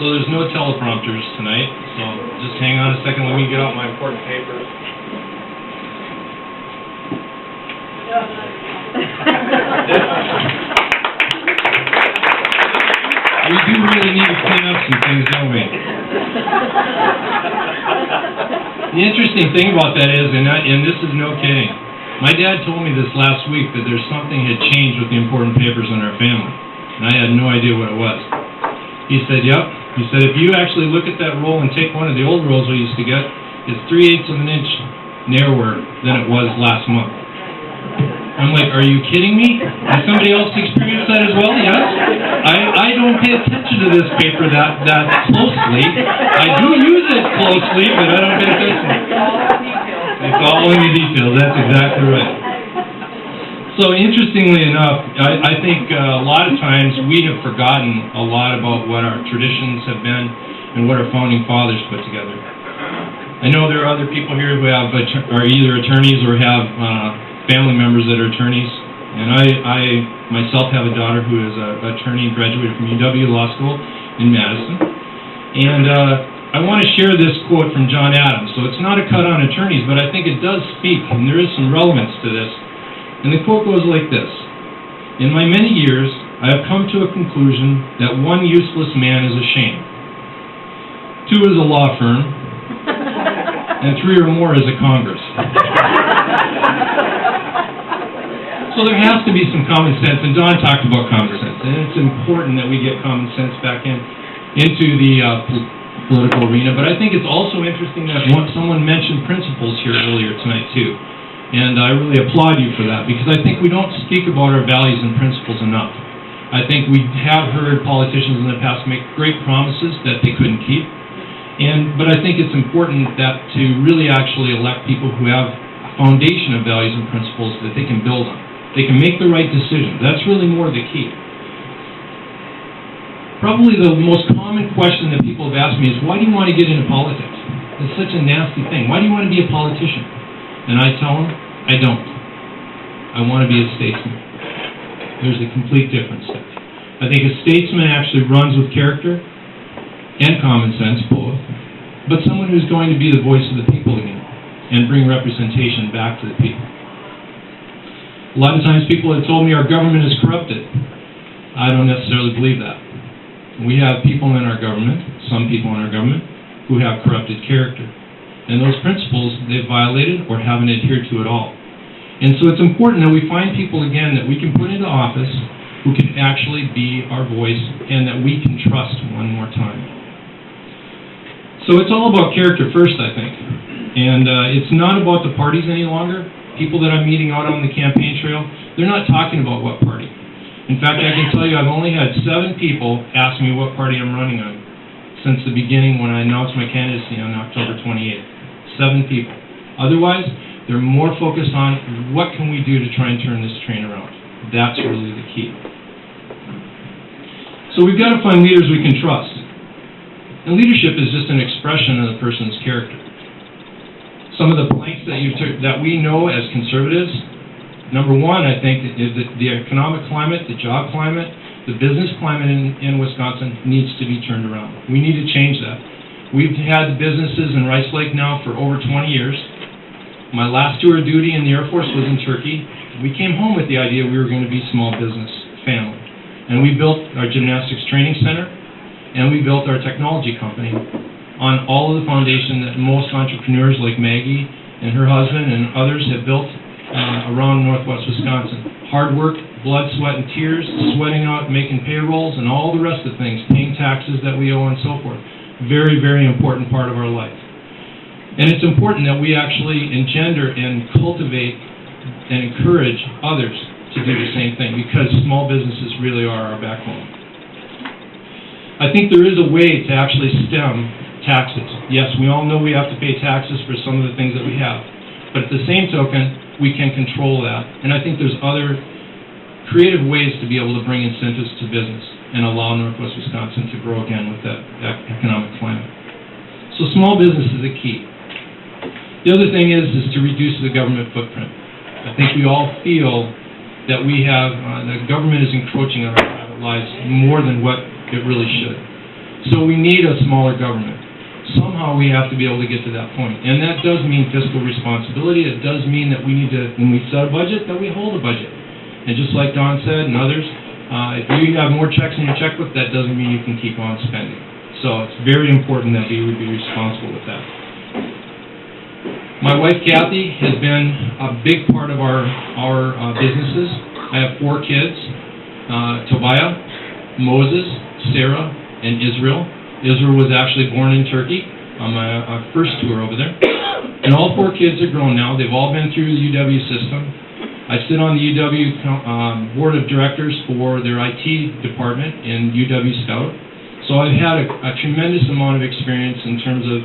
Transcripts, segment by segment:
So there's no teleprompters tonight, so just hang on a second, let me get out my important papers. We do really need to clean up some things, don't we? The interesting thing about that is, and this is no kidding, my dad told me this last week that there's something had changed with the important papers in our family, and I had no idea what it was. He said, yep. He said, if you actually look at that roll and take one of the old rolls we used to get, it's 3/8 of an inch narrower than it was last month. I'm like, are you kidding me? Has somebody else experienced that as well? Yes? I don't pay attention to this paper that closely. I do use it closely, but I don't pay attention. It's all in the details. That's exactly right. So interestingly enough, I think a lot of times we have forgotten a lot about what our traditions have been and what our founding fathers put together. I know there are other people here who are either attorneys or have family members that are attorneys, and I myself have a daughter who is an attorney and graduated from UW Law School in Madison, and I want to share this quote from John Adams. So it's not a cut on attorneys, but I think it does speak, and there is some relevance to this. And the quote goes like this: "In my many years, I have come to a conclusion that one useless man is a shame, two is a law firm, and three or more is a Congress." So there has to be some common sense, and Don talked about common sense, and it's important that we get common sense back into the political arena. But I think it's also interesting that someone mentioned principles here earlier tonight too, and I really applaud you for that, because I think we don't speak about our values and principles enough. I think we have heard politicians in the past make great promises that they couldn't keep, but I think it's important that to really actually elect people who have a foundation of values and principles that they can build on. They can make the right decision. That's really more the key. Probably the most common question that people have asked me is, why do you want to get into politics? It's such a nasty thing. Why do you want to be a politician? And I tell them, I don't. I want to be a statesman. There's a complete difference there. I think a statesman actually runs with character and common sense, both, but someone who's going to be the voice of the people again and bring representation back to the people. A lot of times people have told me our government is corrupted. I don't necessarily believe that. We have people in our government, some people in our government, who have corrupted character. And those principles they've violated or haven't adhered to at all. And so it's important that we find people, again, that we can put into office who can actually be our voice and that we can trust one more time. So it's all about character first, I think. And it's not about the parties any longer. People that I'm meeting out on the campaign trail, they're not talking about what party. In fact, I can tell you I've only had 7 people ask me what party I'm running on since the beginning when I announced my candidacy on October 28th. 7 people. Otherwise, they're more focused on what can we do to try and turn this train around. That's really the key. So we've got to find leaders we can trust. And leadership is just an expression of the person's character. Some of the blanks that we know as conservatives, number one, I think, is that the economic climate, the job climate, the business climate in Wisconsin needs to be turned around. We need to change that. We've had businesses in Rice Lake now for over 20 years. My last tour of duty in the Air Force was in Turkey. We came home with the idea we were going to be a small business family. And we built our gymnastics training center, and we built our technology company on all of the foundation that most entrepreneurs like Maggie and her husband and others have built around Northwest Wisconsin. Hard work, blood, sweat, and tears, sweating out, making payrolls, and all the rest of the things, paying taxes that we owe and so forth. Very, very important part of our life. And it's important that we actually engender and cultivate and encourage others to do the same thing, because small businesses really are our backbone. I think there is a way to actually stem taxes. Yes, we all know we have to pay taxes for some of the things that we have, but at the same token, we can control that. And I think there's other creative ways to be able to bring incentives to business and allow Northwest Wisconsin to grow again with that economic climate. So small business is a key. The other thing is to reduce the government footprint. I think we all feel that the government is encroaching on our private lives more than what it really should. So we need a smaller government. Somehow we have to be able to get to that point. And that does mean fiscal responsibility. It does mean that we need to, when we set a budget, that we hold a budget. And just like Don said and others, if you have more checks in your checkbook, that doesn't mean you can keep on spending. So it's very important that we would be responsible with that. My wife Kathy has been a big part of our businesses. I have 4 kids, Tobiah, Moses, Sarah, and Israel. Israel was actually born in Turkey on my first tour over there. And all 4 kids are grown now. They've all been through the UW system. I sit on the UW board of directors for their IT department in UW Scout. So I've had a tremendous amount of experience in terms of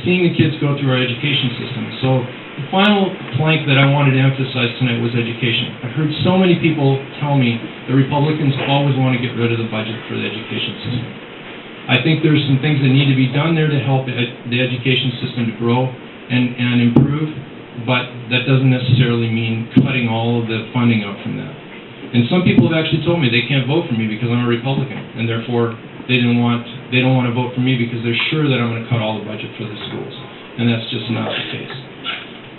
seeing the kids go through our education system. So the final plank that I wanted to emphasize tonight was education. I've heard so many people tell me that Republicans always want to get rid of the budget for the education system. I think there's some things that need to be done there to help the education system to grow and improve, but that doesn't necessarily mean cutting all of the funding out from that. And some people have actually told me they can't vote for me because I'm a Republican, and therefore they don't want to vote for me because they're sure that I'm going to cut all the budget for the schools. And that's just not the case.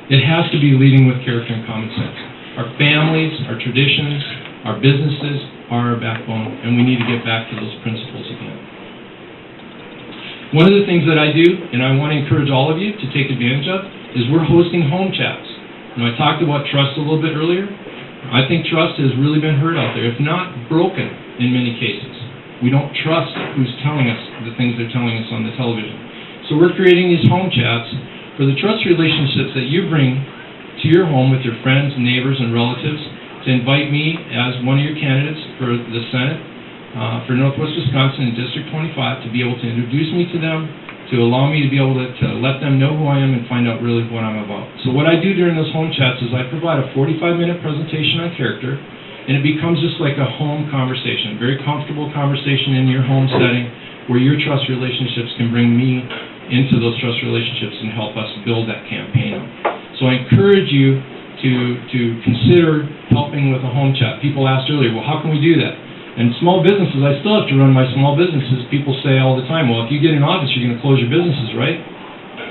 It has to be leading with character and common sense. Our families, our traditions, our businesses are our backbone, and we need to get back to those principles again. One of the things that I do, and I want to encourage all of you to take advantage of, is we're hosting home chats. And I talked about trust a little bit earlier. I think trust has really been hurt out there, if not broken in many cases. We don't trust who's telling us the things they're telling us on the television. So we're creating these home chats for the trust relationships that you bring to your home with your friends, neighbors, and relatives to invite me as one of your candidates for the Senate for Northwest Wisconsin in District 25 to be able to introduce me to them, to allow me to be able to let them know who I am and find out really what I'm about. So what I do during those home chats is I provide a 45-minute presentation on character, and it becomes just like a home conversation, a very comfortable conversation in your home setting where your trust relationships can bring me into those trust relationships and help us build that campaign up. So I encourage you to consider helping with a home chat. People asked earlier, well, how can we do that? And small businesses, I still have to run my small businesses. People say all the time, well, if you get in office, you're going to close your businesses, right?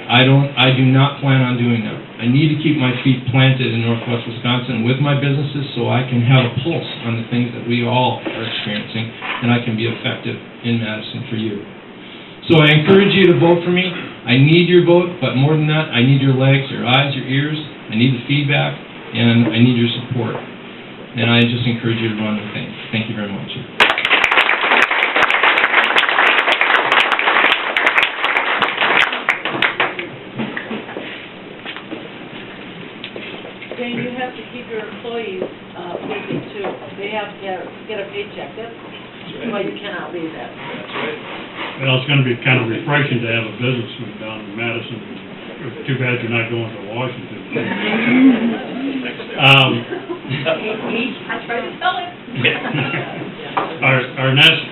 I do not plan on doing that. I need to keep my feet planted in Northwest Wisconsin with my businesses so I can have a pulse on the things that we all are experiencing, and I can be effective in Madison for you. So I encourage you to vote for me. I need your vote, but more than that, I need your legs, your eyes, your ears. I need the feedback, and I need your support. And I just encourage you to run the thing. Thank you very much. Dane, you have to keep your employees busy too. They have to get a paycheck. That's why you cannot leave that. That's right. Well, it's going to be kind of refreshing to have a businessman down in Madison. It's too bad you're not going to Washington. I tried to tell him. Our next